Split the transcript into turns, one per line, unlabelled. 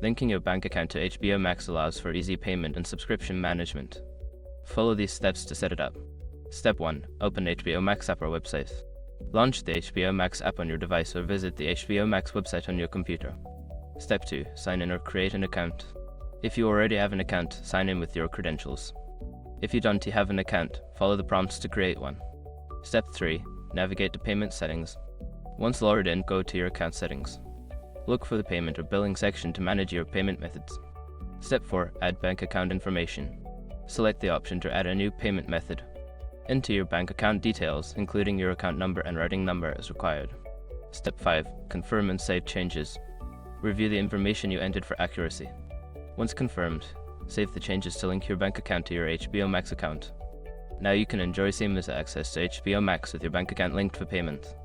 Linking your bank account to HBO Max allows for easy payment and subscription management. Follow these steps to set it up. Step 1. Open HBO Max app or website. Launch the HBO Max app on your device or visit the HBO Max website on your computer. Step 2. Sign in or create an account. If you already have an account, sign in with your credentials. If you don't have an account, follow the prompts to create one. Step 3. Navigate to payment settings. Once logged in, go to your account settings. Look for the payment or billing section to manage your payment methods. Step 4. Add bank account information. Select the option to add a new payment method. Enter your bank account details, including your account number and routing number as required. Step 5. Confirm and save changes. Review the information you entered for accuracy. Once confirmed, save the changes to link your bank account to your HBO Max account. Now you can enjoy seamless access to HBO Max with your bank account linked for payment.